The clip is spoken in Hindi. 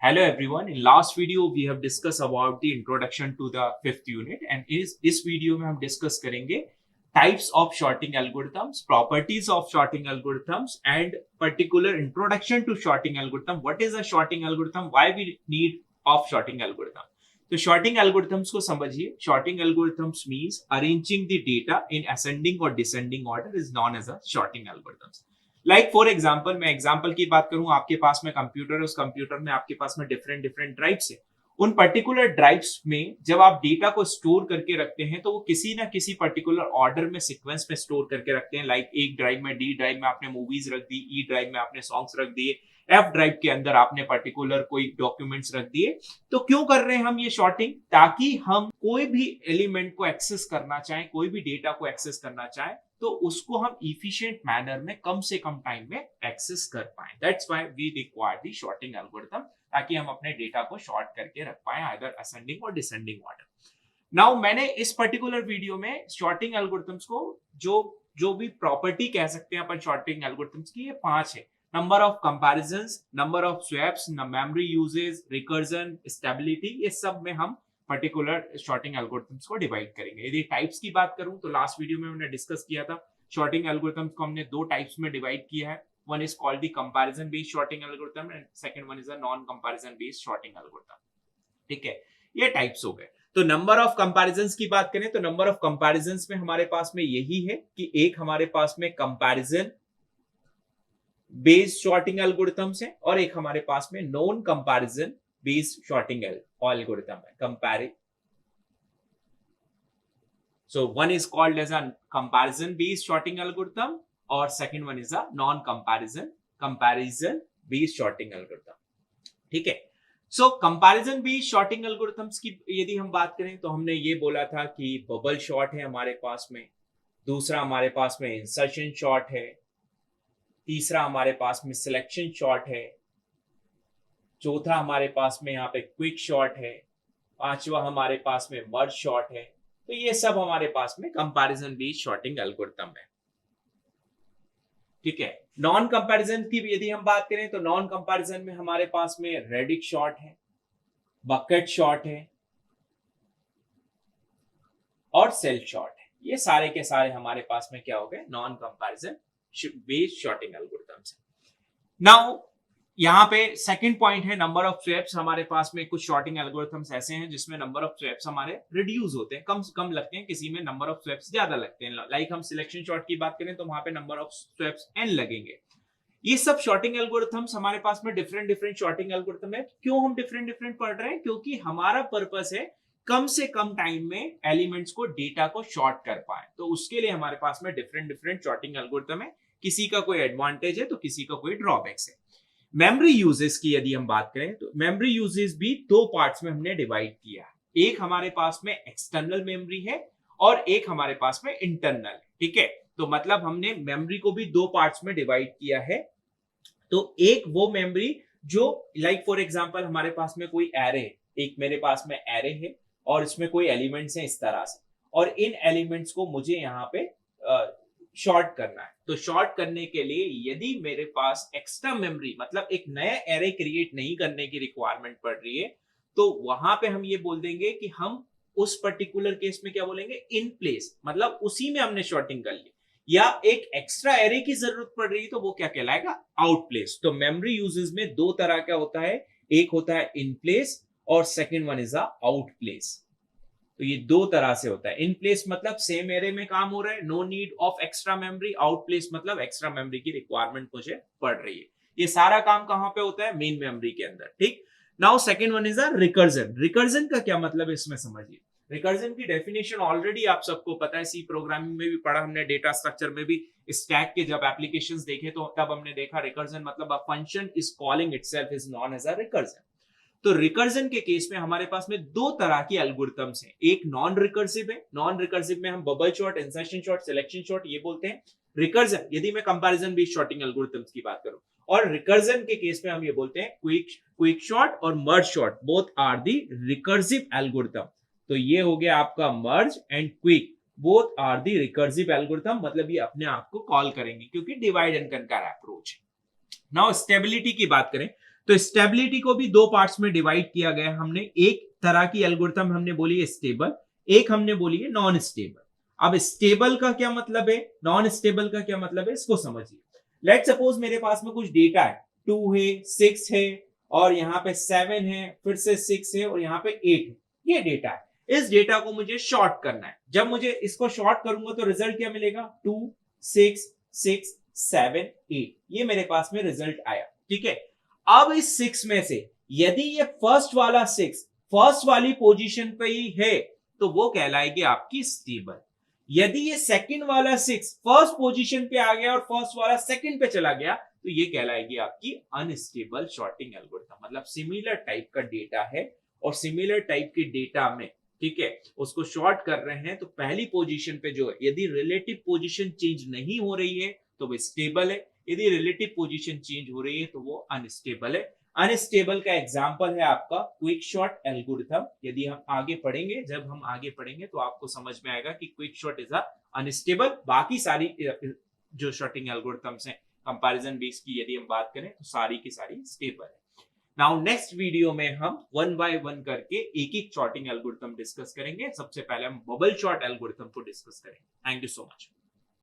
Hello everyone. In last video we have discussed about the introduction to the fifth unit and इस वीडियो में हम डिस्कस करेंगे types of sorting algorithms, properties of sorting algorithms and particular introduction to sorting algorithm. What is a sorting algorithm? Why we need of sorting algorithm? तो sorting algorithms को समझिए. Sorting algorithms means arranging the data in ascending or descending order is known as a sorting algorithms. Like for example, मैं एग्जाम्पल की बात करूं, आपके पास में कंप्यूटर है, उस कंप्यूटर में आपके पास में डिफरेंट डिफरेंट ड्राइव्स है. उन पर्टिकुलर ड्राइव्स में जब आप डेटा को स्टोर करके रखते हैं तो वो किसी ना किसी पर्टिकुलर ऑर्डर में, सीक्वेंस में स्टोर करके रखते हैं. लाइक एक ड्राइव में, डी ड्राइव में आपने मूवीज रख दी, ई ड्राइव में आपने सॉन्ग्स रख दिए, एफ ड्राइव के अंदर आपने पर्टिकुलर कोई डॉक्यूमेंट्स रख दिए. तो क्यों कर रहे हैं हम ये शॉर्टिंग? ताकि हम कोई भी एलिमेंट को एक्सेस करना चाहें, कोई भी डेटा को एक्सेस करना चाहें तो उसको हम इफिशिएंट मैनर में कम से कम टाइम में एक्सेस कर पाए. That's why we require the sorting algorithm, ताकि हम अपने डेटा को शॉर्ट करके रख पाए आइदर असेंडिंग और डिसेंडिंग ऑर्डर. नाउ मैंने इस पर्टिकुलर वीडियो में शॉर्टिंग एल्गोरिथम्स को जो भी प्रॉपर्टी कह सकते हैं अपन शॉर्टिंग एल्गोरिथम्स की, ये 5 है. Number of comparisons, number of swaps, memory uses, recursion, stability, ये सब में हम पर्टिकुलर शॉर्टिंग एल्गोरिथम्स को डिवाइड करेंगे. यदि टाइप्स की बात करूं तो लास्ट वीडियो में हमने डिस्कस किया था शॉर्टिंग एल्गोरिथम्स को हमने दो टाइप्स में डिवाइड किया है. One is called the comparison based sorting algorithm and second one is a non comparison based sorting algorithm. ठीक है, ये टाइप्स हो गए. तो नंबर ऑफ कंपैरिजंस की बात करें तो नंबर ऑफ कंपैरिजंस में हमारे पास में यही है कि एक हमारे पास में कंपैरिजन बेस्ड शॉर्टिंग एल्गोरिथम्स है और एक हमारे पास में non comparison based sorting algorithm है. Compare. So one is called as a comparison based sorting algorithm और second one is a non comparison based sorting algorithm. ठीक है. So comparison based sorting algorithms की यदि हम बात करें तो हमने ये बोला था कि बबल शॉर्ट है हमारे पास में, दूसरा हमारे पास में इंसर्शन शॉर्ट है, तीसरा हमारे पास में सिलेक्शन शॉर्ट है, चौथा हमारे पास में यहाँ पे क्विक शॉर्ट है, पांचवा हमारे पास में मर्ज शॉर्ट है. तो ये सब हमारे पास में कंपैरिजन बेस्ड शॉर्टिंग एल्गोरिथम है. ठीक है. नॉन कंपैरिजन की यदि हम बात करें तो नॉन कंपैरिजन में हमारे पास में रेडिक शॉर्ट है, बकेट शॉर्ट है और सेल शॉर्ट है. ये सारे के सारे हमारे पास में क्या हो गए? Non comparison based sorting algorithms है. नाउ यहाँ पे सेकंड पॉइंट है नंबर ऑफ स्वैप्स. हमारे पास में कुछ शॉर्टिंग एल्गोरिथम्स ऐसे हैं जिसमें नंबर ऑफ स्वैप्स हमारे रिड्यूस होते हैं, कम लगते हैं, किसी में नंबर ऑफ स्वैप्स ज्यादा लगते हैं. लाइक हम सिलेक्शन शॉर्ट की बात करें तो वहां पे नंबर ऑफ स्वैप्स n लगेंगे. ये सब शॉर्टिंग एल्गोरिथम्स हमारे पास में डिफरेंट शॉर्टिंग एल्गोरिथम है. क्यों हम डिफरेंट पढ़ रहे हैं? क्योंकि हमारा पर्पस है कम से कम टाइम में एलिमेंट्स को, डेटा को शॉर्ट कर पाए. तो उसके लिए हमारे पास में डिफरेंट शॉर्टिंग एल्गोरिथम है. किसी का कोई एडवांटेज है तो किसी का कोई ड्रॉबैक्स है. मेमोरी यूजेस की यदि हम बात करें तो मेमोरी यूजेस भी दो पार्ट्स में हमने डिवाइड किया है. एक हमारे पास में एक्सटर्नल मेमोरी है और एक हमारे पास में इंटरनल. ठीक है. तो मतलब हमने मेमोरी को भी दो पार्ट्स में डिवाइड किया है. तो एक वो मेमोरी जो लाइक फॉर एग्जांपल हमारे पास में कोई एरे, एक मेरे पास में एरे है और इसमें कोई एलिमेंट्स हैं इस तरह से, और इन एलिमेंट्स को मुझे यहाँ पे शॉर्ट करना है. तो शॉर्ट करने के लिए यदि मेरे पास एक्स्ट्रा मेमोरी, मतलब एक नया एरे क्रिएट नहीं करने की रिक्वायरमेंट पड़ रही है, तो वहां पे हम ये बोल देंगे कि हम उस पर्टिकुलर केस में क्या बोलेंगे? इन प्लेस, मतलब उसी में हमने शॉर्टिंग कर ली. या एक एक्स्ट्रा एरे की जरूरत पड़ रही है तो वो क्या कहलाएगा? Out place. तो मेमोरी यूजेस में दो तरह का होता है, एक होता है इन प्लेस और second one is out place. तो ये दो तरह से होता है. इन प्लेस मतलब सेम एरे में काम हो रहा है, no need of extra memory. Out place मतलब एक्स्ट्रा मेमोरी की रिक्वायरमेंट मुझे पड़ रही है. ये सारा काम कहां पे होता है? मेन मेमोरी के अंदर. ठीक. Now second one is a recursion. Recursion का क्या मतलब है इसमें समझिए. रिकर्जन की डेफिनेशन ऑलरेडी आप सबको पता है, सी प्रोग्रामिंग में भी पढ़ा हमने, डेटा स्ट्रक्चर में भी, स्टैक के जब एप्लीकेशंस देखे तो तब हमने देखा रिकर्जन मतलब a function is calling itself is known as a recursion. तो रिकर्जन के केस में हमारे पास में दो तरह की एल्गोरिथम्स हैं. एक नॉन रिकर्सिव है. नॉन रिकर्सिव में हम bubble short, insertion short, selection short ये बोलते हैं. रिकर्जन यदि मैं कंपैरिजन बेस्ड शॉर्टिंग एल्गोरिथम्स की बात करूं, और रिकर्जन के केस में हम ये बोलते हैं क्विक शॉर्ट और merge sort. Both are the recursive algorithm. तो ये हो गया आपका merge and quick, both are the recursive algorithm. मतलब ये अपने आप को कॉल करेंगे क्योंकि डिवाइड एंड कंकर अप्रोच है. नाउ स्टेबिलिटी की बात करें तो स्टेबिलिटी को भी दो पार्ट्स में डिवाइड किया गया हमने। एक तरह की एल्गोरिथम हमने बोली है स्टेबल, एक हमने बोली है नॉन स्टेबल। अब स्टेबल का क्या मतलब है, नॉन स्टेबल का क्या मतलब है, इसको समझिए। लेट सपोज मेरे पास में कुछ डेटा है, 2 है, 6 है, और यहाँ पे 7 है, फिर से 6 है, और यहाँ पे 8 है। ये डेटा है, इस डेटा को मुझे शॉर्ट करना है। जब मुझे इसको शॉर्ट करूंगा तो रिजल्ट क्या मिलेगा, 2 6 6 7 8, ये मेरे पास में रिजल्ट आया। ठीक है, अब इस 6 में से यदि ये फर्स्ट वाला 6 फर्स्ट वाली पोजीशन पे ही है तो वो कहलाएगी आपकी स्टेबल। यदि ये सेकंड वाला 6 फर्स्ट पोजीशन पे आ गया और फर्स्ट वाला सेकंड पे चला गया तो ये कहलाएगी आपकी अनस्टेबल शॉर्टिंग एल्गोरिथम। मतलब सिमिलर टाइप का डेटा है और सिमिलर टाइप के डेटा में, ठीक है, उसको शॉर्ट कर रहे हैं, तो पहली पोजीशन पे जो है यदि रिलेटिव पोजीशन चेंज नहीं हो रही है तो वो स्टेबल है, यदि रिलेटिव पोजीशन चेंज हो रही है तो वो अनस्टेबल है। अनस्टेबल का एग्जांपल है आपका क्विक शॉर्ट एल्गोरिथम। यदि हम आगे पढ़ेंगे, जब हम आगे पढ़ेंगे तो आपको समझ में आएगा कि क्विक शॉर्ट इज अनस्टेबल। बाकी सारी जो शॉर्टिंग एल्गोरिथम्स हैं कंपैरिजन बेस की यदि हम बात करें तो सारी की सारी स्टेबल है। नाउ नेक्स्ट वीडियो में हम वन बाय वन करके एक एक शॉर्टिंग एल्गोरिथम डिस्कस करेंगे। सबसे पहले हम बबल शॉर्ट एल्गोरिथम को डिस्कस करेंगे। Thank you so much.